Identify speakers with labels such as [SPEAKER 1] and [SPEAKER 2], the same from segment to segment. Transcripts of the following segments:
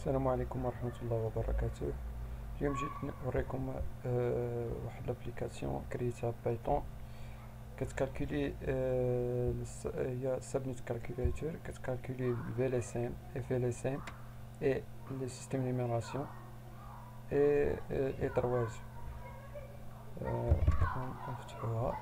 [SPEAKER 1] السلام عليكم ورحمة الله وبركاته. اليوم جيت نوريكم واحد لابليكاسيون كريتها بايثون كتكالكولي هي سابنيت كالكوليتور كتكالكولي في ال اس ام اف ال اس ام اي لي سيستيم نيميراسيون اي اطرواج. نفتحوها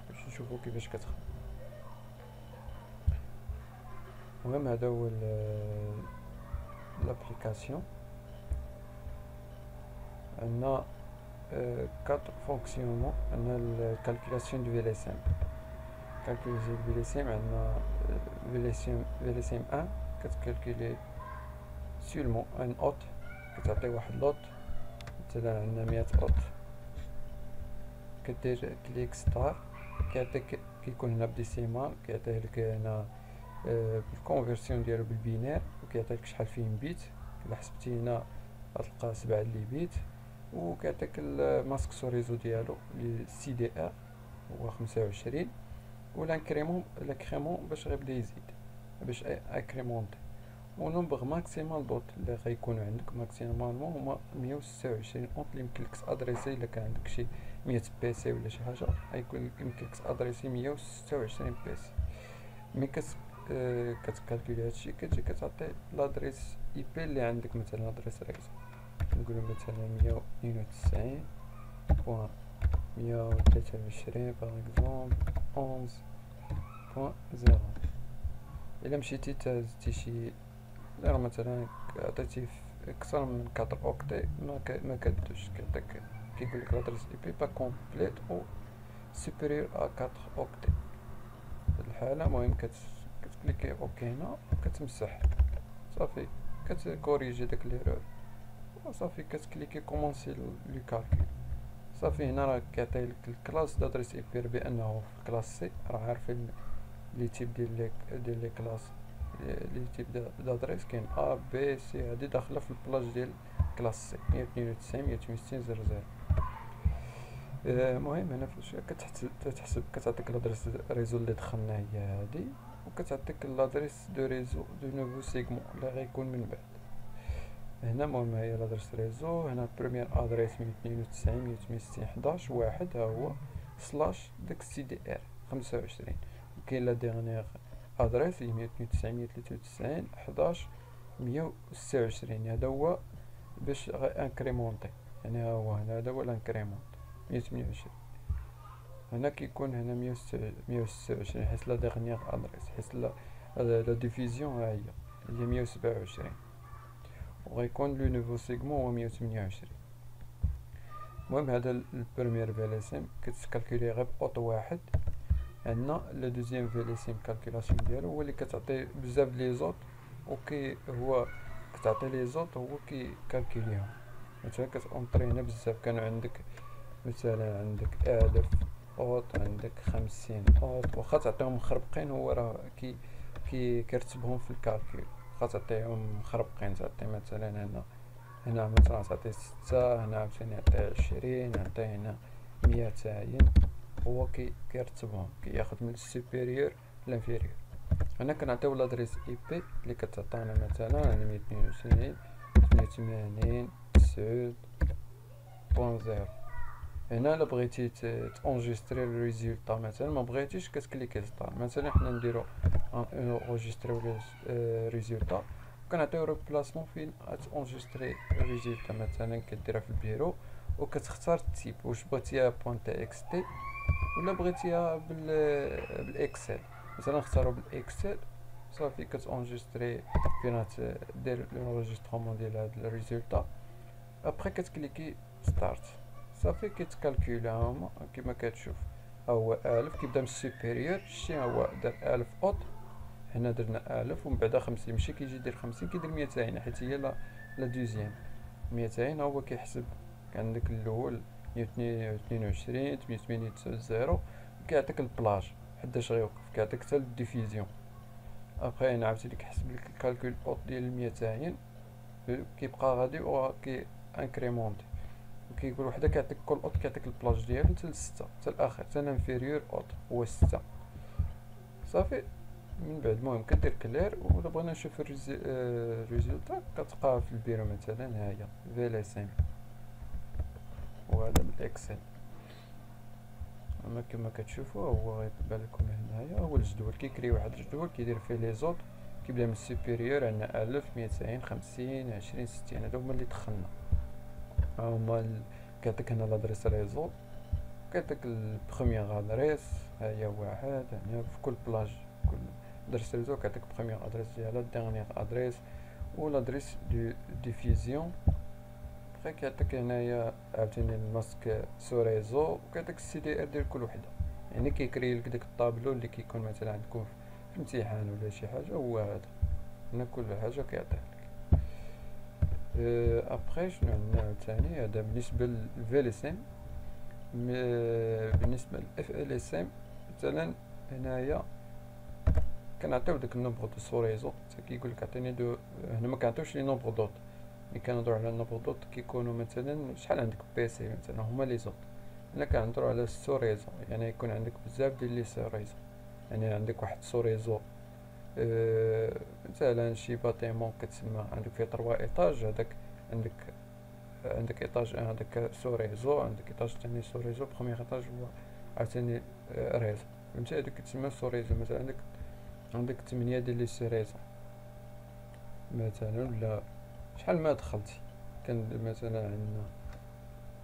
[SPEAKER 1] باش نشوفو كيفاش كتخدم. المهم هذا هو لابليكاسيون. عندنا 4 فونكسيونمون. عندنا الكالكولاسيون دو في اس ام. كالكولاسيون دو في اس ام عندنا في اس ام 1 كتكالكولي سولمون ان اوت، كتعطي واحد لوت. مثلا عندنا 100 اوت، كدير كليك ستار كيعطيك، كيكون هنا بديسيمال، كيعطيه لك هنا بالكونفرسيون ديالو بالبينير، وكيعطيك شحال فيه بيت. الا حسبتي هنا غتلقى 7 لي بيت، وكيعطيك الماسك سوريزو ديالو لي سي دي ار هو 25، والانكريمون باش غيبدا يزيد باش انكريمونتي. ونومبر ماكسيمال دوت اللي غيكونوا عندك ماكسيمالمون هما 126 اونط اللي يمكنلك ادريسي. الا كان عندك شي 100 بيسي ولا شي حاجه غيكون يمكنلك ادريسي 126 بيسي. مي كتكالكولي هادشي، كتجي كتعطي لادريس اي بي اللي عندك. مثلا لادريس ريزو نقولو مثلا 192 بوان 123 باغ اكزومبل 11.0. الا مشيتي تهزتي شي راه مثلا عطيتي اكثر من 4 اوكتي ما كدوش، كيعطيك كيقولك لادريس اي بي با كومبليت او سوبيريور ا 4 اوكتي. في الحالة المهم كتكليكي اوكي هنا وكتمسح صافي، كتكوريجي داك ليرور وصافي. كتكليكي كومونسي لو كالكول صافي. هنا راه كيعطيلك الكلاس دادريس اي بي بانه في الكلاس سي. راه عارفين لي تيب ديال لي كلاس، لي تيب دادريس كاين ا بي سي، هادي داخله في البلاج ديال كلاس سي 192 168 00. المهم هنا فاش كتحسب كتعطيك لادريس ريزو اللي دخلنا هي هادي، وكتعطيك لادريس دو ريزو دو نوفو سيغمون اللي غيكون من بعد. هنا المهم هي لادريس ريزو. هنا بروميير ادريس 192 168 11 واحد، ها هو سلاش داك سي دي ار 25. وكاين لا ديرنيير ادريس هي 192 193 11 126. هذا هو باش انكريمونتي، يعني ها هو هنا هذا هو الانكريمونت 128. هنا كيكون هنا 126 حيت لا ديرنيير ادريس، حيت لا ديفيزيون ها هي 127، وغيكون لو نوفو سيغمون هو 128. المهم هذا البريمير فيليسيم كتكالكولي غير اوطو واحد. عندنا لو دوزيام فيليسيم كالكولاسيون ديالو هو اللي كتعطي بزاف لي زوط، وكي هو كتعطي لي زوط هو كالكوليهم. مثلا كتونطري هنا بزاف، كانوا عندك مثلا عندك 1000 اوط، عندك 50 اوط، واخا تعطيهم مخربقين هو راه كيرتبهم في الكالكول. واخا تعطيهم مخربقين، تعطي مثلا هنا مثلا تعطي 6، هنا عاوتاني يعطي 20، يعطي هنا 200. هو كيرتبهم، كياخد من السوبيريور لانفيريور. هنا كنعطيو لادريس اي بي اللي كتعطينا مثلا هنا 192 88 9.0. هنا الا بغيتي تونجستري الريزولطا، مثلا ما بغيتيش كتكليكي ستار. مثلا حنا نديرو اونجستريو ريزولطا، كنعطيو ريبلاسمون فين تونجستري الريزولطا. مثلا كديرها في البيرو وكتختار التيب، واش بغيتيها بوان تي اكس تي ولا بغيتيها بالاكسل. مثلا نختارو بالاكسل صافي. كتونجستري فين دير لونجسترومون ديال هاد الريزولطا. ابخي كتكليكي ستارت صافي. كيتكالكولا هما كيما كتشوف. ها هو 1000 كيبدا من السوبيريور، شتي ها هو دار 1000 اوط، حنا درنا 1000 ومن بعد 50 ماشي كيجي يدير 50، كيدير 200 حيت هي لا دوزيام 200. هو كيحسب عندك الاول 122 889 كيعطيك البلاج حداش غيوقف، كيعطيك حتى الديفيزيون. ابخي هنا عاوتاني كيحسب لك الكالكول اوط ديال 200، كيبقى غادي و كي انكريمونتي، وكيقول وحده كيعطيك كل اوط كيعطيك البلاج ديالو حتى ل6 حتى الاخر حتى الانفيريور اوط هو 6 صافي. من بعد المهم كدير كلير، ولا بغينا نشوف الريزولتا كتلقاها في البيرو مثلا هاهي VLSM، وهذا بالاكسل. اما كما كتشوفوا هو غيبان لكم هنايا هو الجدول، كيكري واحد الجدول كيدير فيه لي زوط، كيبدا من السوبيريور عندنا 1000 200 50 20 60، هادو هما اللي دخلنا. ها هما كيعطيك هنا لادريس ريزو، كيعطيك البخومييغ ادريس، ها هي واحد هنا في كل بلاج، كل درس ريزو كيعطيك بخومييغ ادريس ديالها، ديرنييغ ادريس و لادريس دو ديفيزيون. بخي كيعطيك هنايا عاوتاني الماسك سو ريزو، وكيعطيك السي دي ار ديال كل وحده، يعني كيكري لك داك الطابلو اللي كيكون مثلا عندكم في الامتحان ولا شي حاجه، هو هذا هنا كل حاجه كيعطيها لك. ابخي شنو عندنا عاوتاني، هذا بالنسبه للفي اس ام. بالنسبه للاف ال اس ام مثلا هنايا كنعطيو داك النومبر دو سو ريزو، كيقول لك عطيني دو، هنا ما كنعطيوش لي نومبر دوت، ملي كنهضروا على النومبر دوت كيكونوا مثلا شحال عندك بيسي مثلا هما لي زوت. هنا كنهضروا على السو ريزو، يعني يكون عندك بزاف ديال لي سو ريزو، يعني عندك واحد سو ريزو مثلا شي باتيمون كتسمى عندك فيه 3 ايطاج، هذاك عندك ايطاج ان هذاك سو ريزو، عندك ايطاج ثاني سو ريزو، بخومييغ ايطاج هو عاوتاني ريزو، فهمتي؟ هذاك كتسمى سو ريزو. مثلا عندك 8 ديال لي سو ريزو مثلا، ولا شحال ما دخلتي، كان مثلا عندنا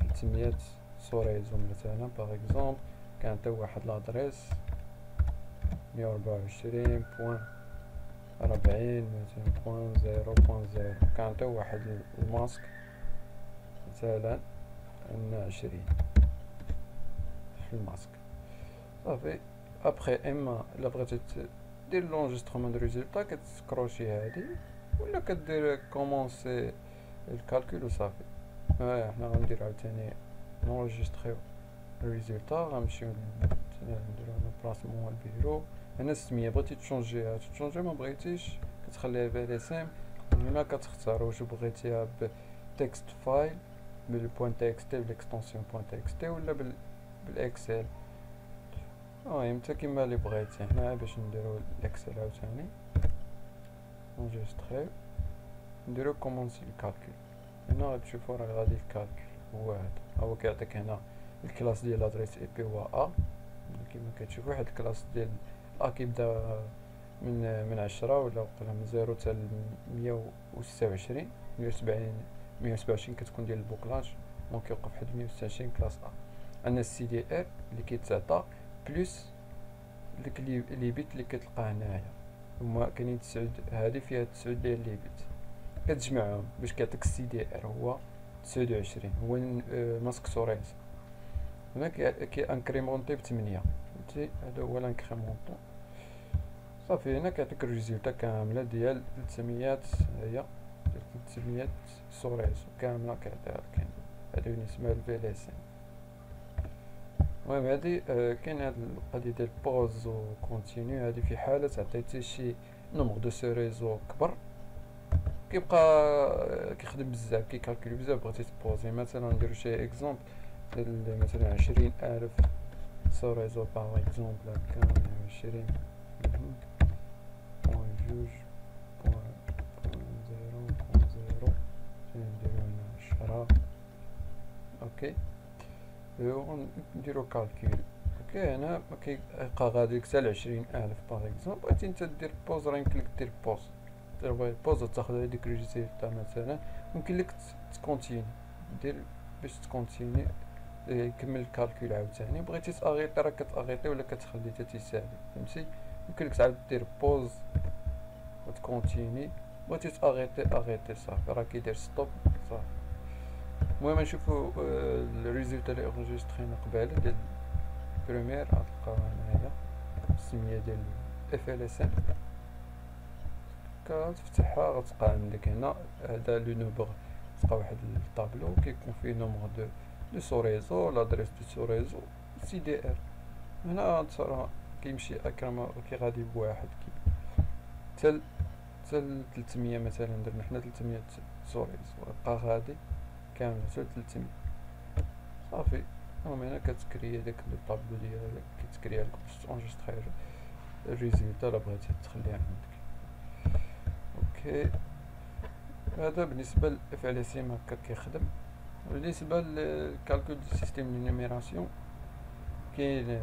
[SPEAKER 1] 300 سو ريزو مثلا باغ اكزومبل، كنعطيو واحد لادريس 124.40 مثلا بوان 0.0، كنعطيو واحد الماسك مثلا عندنا 20 في الماسك صافي. ابخي اما الا بغيتي دير لونجسترومون دو ريزولتا كتسكروشي هادي، ولا كدير كومونسي الكالكول وصافي. حنا غندير عاوتاني نونجستريو الريزولتا، غنمشيو نديرو هنا بلاسمون البيرو، هنا 600 بغيتي تشونجيها تشونجي، ما بغيتيش كتخليها في LSM. هنا كتختار واش بغيتيها بتكست فايل بالبوان تكست بالاكستنسيون بوان تكست ولا بالاكسل. المهم نتا كيما اللي بغيتي. حنا باش نديرو الاكسل عاوتاني نونجستريو نديرو كومونسي الكالكول. هنا غتشوفو راه غادي الكالكول هو هذا، هو كيعطيك هنا الكلاس ديال لادريس اي بي هو ا، كيما كتشوفو واحد الكلاس ديال ا كيبدا من 10 ولا وقيلا من 0 حتى 126 127 كتكون ديال البوكلاج، دونك كيوقف واحد 126 كلاس ا. عندنا السي دي ار اللي كيتعطى بلس ديك لي بيت اللي كتلقى هنايا، هما كاينين 9، هادي فيها 9 ديال لي بيت، كتجمعهم باش كيعطيك السي دي ار هو 29، هو ماسك سوريز. هنا كي انكريمونتي ب8، فهمتي؟ هذا هو الانكريمونطون صافي. هنا كيعطيك الريزولتا كامله ديال 300، هي 300 سوريز كامله كيعطيها لك هنا. هادي بالنسبه للفي اس ام. المهم هادي كاين هاد القضيه ديال بوز و كونتينيو، هادي في حاله عطيتي شي نومبر دو سو ريزو كبر كيبقى كيخدم بزاف، كيكالكولي بزاف. بغيتي تبوزي مثلا نديرو شي اكزومبل ديال مثلا 20,000 سو ريزو باغ اكزومبل، هكا 20 بوان جوج بوان 0.0 نديرو هنا 10. اوكي نديرو كالكول. اوكي هنا كيبقى غادي حتى ل 20,000 باغ اكزومبل. بغيتي نتا دير بوز، راه يمكن لك دير بوز، دير بوز تاخد هاديك الريزولتا مثلا، ممكن لك تكونتيني دير باش تكونتيني يكمل الكالكول عاوتاني. بغيتي تاغيطي راه كتاغيطي ولا كتخلي حتى تيسالي، فهمتي؟ يمكن لك تعاود دير بوز وتكونتيني، بغيتي اغيطي صافي راه كيدير ستوب صافي. المهم نشوفو الريزولتا اللي اونجسترينا قبالة ديال بروميير، غتلقاوها هنايا السمية ديال اف ال اس ام. كتفتحها غتلقى عندك هنا هذا لو نومبر، تلقى واحد الطابلو كيكون فيه نومبر دو سو ريزو، لادريس دو سو ريزو، سي دي ار. هنا تصرا كيمشي اكرم كي غادي بواحد حتى 300 مثلا، درنا حنا 300 سو ريزو، بقى غادي كامل حتى 300 صافي. المهم هنا كتكريا داك الطابلو ديالك، كتكريا لك باش تونجستري الريزولتا لا بغيتي تخليها عندك. اوكي، هذا بالنسبه لاف ال اس ام هكا كيخدم. بالنسبه للكالكول دو سيستيم دو نيميراسيون كاين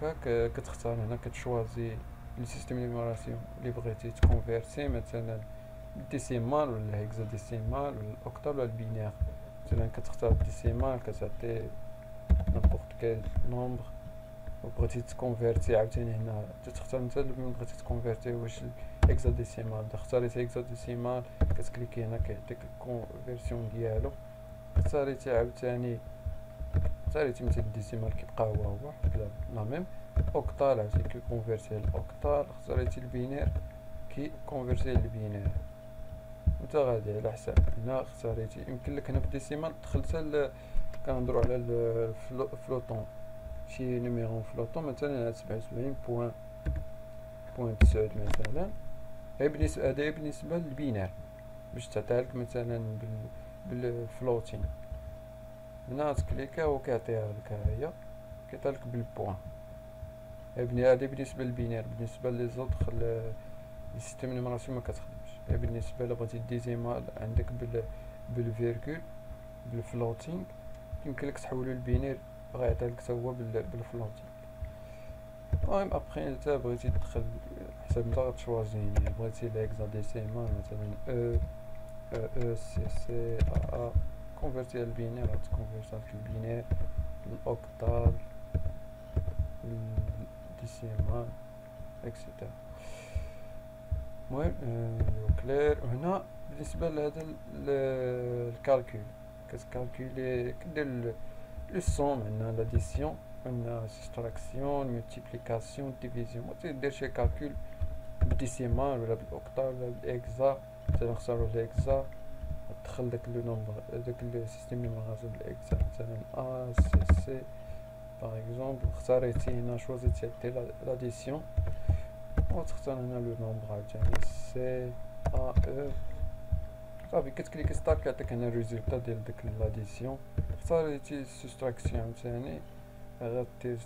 [SPEAKER 1] هكاك، كتختار هنا كتشوازي لو سيستيم دو نيميراسيون اللي بغيتي تكونفيرتي، مثلا الديسيمال ولا الهكزاديسيمال ولا الاوكتال ولا البينير. مثلا كتختار الديسيمال كتعطي نابورت كيل نومبر، وبغيتي تكونفيرتي عاوتاني هنا تختار انت من بغيتي تكونفيرتي، واش الهكزاديسيمال. اذا اختاريتي هكزاديسيمال كتكليكي هنا كيعطيك الكونفيرسيون ديالو. اختاريتي عاوتاني مثلا الديسيمال كيبقى هو لا ميم. اوكتال عاوتاني كيكونفيرتي للاوكتال. اختاريتي البينير كيكونفيرتي للبينير. انت غادي على حساب. هنا اختاريتي يمكن لك هنا في الديسيمال دخلت كنهضروا على الفلوطون، شي نيميرو فلوطون مثلا 77.9 مثلا. هذا بالنسبه للبينار باش تعطيها لك مثلا بالفلوتين. هنا تكليكا وكيعطيها لك، هي كيعطيها لك بالبوان. هذا بالنسبه للبينار. بالنسبه لي زوطخ السيستيم نيميراسيون ما كتخدمش. بالنسبه الا بغيتي الديزيمال عندك بالفيرغول بالفلوتينغ، يمكن لك تحولو للبينير غيعطيها لك حتى هو بالفلوتينغ. المهم ابخي نتا بغيتي تدخل حسب نتا غتشوازي. يعني بغيتي الهكزاديسيمال مثلا او سي سي ا كونفيرتي للبينير، غتكونفيرتي لك البينير الاوكتال الديسيمال اكسيتيرا. المهم كلير. وهنا بالنسبه لهذا الكالكول كتكالكولي كدير لو سوم، عندنا لاديسيون، عندنا سبستراكسيون، مولتيبليكاسيون، ديفيزيون. تدير شي كالكول بالديسيمال ولا بالاوكتال ولا بالاكزا. مثلا نختارو الاكزا، تدخل داك لو نومبر داك السيستيم نيميراسيون بالاكزا، مثلا ا سي سي باغ اكزومبل. اختاريتي هنا شوازيتي دير لاديسيون، وتختار هنا لو نومبر عاوتاني سي ا او. صافي كتكليكي ستارت كيعطيك هنا الريزولتا ديال ديك لاديسيون. اختاريتي سبستراكسيون عاوتاني غادير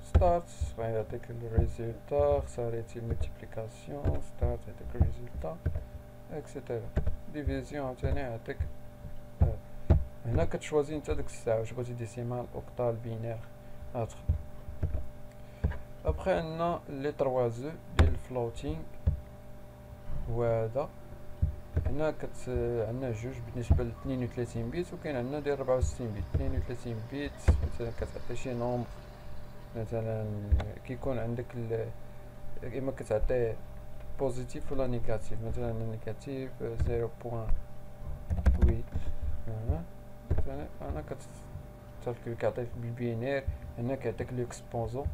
[SPEAKER 1] ستارت غيعطيك الريزولتا. اختاريتي الملتيبليكاسيون ستارت يعطيك الريزولتا اكسيتيرا. ديفيزيون عاوتاني يعطيك. هنا كتشوازي نتا ديك الساعه واش بغيتي ديسيمال اوكتال بينير غتخدم. ابخي عندنا لي 3 زو ديال الفلوتينغ، وهذا هنا عندنا جوج بالنسبه ل 32 بيت، وكاين عندنا ديال 64 بيت. 32 بيت مثلا كتعطي شي نومبر، مثلا كيكون عندك اما كتعطي بوزيتيف ولا نيجاتيف. مثلا نيجاتيف 0.8 مثلا. انا كيعطيك بالبينير. هنا كيعطيك ليكسبوزون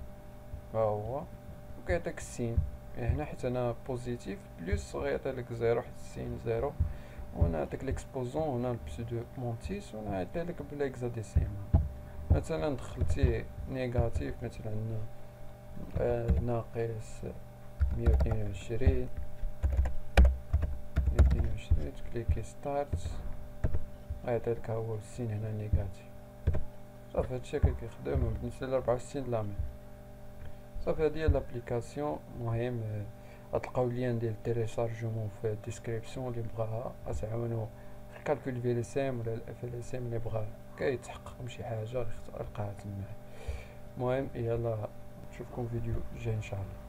[SPEAKER 1] ها هو، وكيعطيك السين. هنا حيت انا بوزيتيف بلس غيعطيلك زيرو حيت السين زيرو. وهنا يعطيك ليكسبوزون، هنا البسودو مونتيس، وهنا يعطيلك بالهكزاديسيمال. مثلا دخلتي نيجاتيف مثلا ناقص 122 تكليكي ستارت غيعطيلك ها هو السين هنا نيجاتيف. صافي هادشي كيخدم. بالنسبه ل 64 لامين. صافي هادي هي لابليكاسيون. مهم غتلقاو اللين ديال التيليشارجمون في الديسكريبسيون اللي بغاها غتعاونو في الكالكول في ال سي ام ولا الاف ال اس ام اللي بغا كيتحقق من شي حاجه يلقاها تما. المهم يلا نشوفكم فيديو جاي ان شاء الله.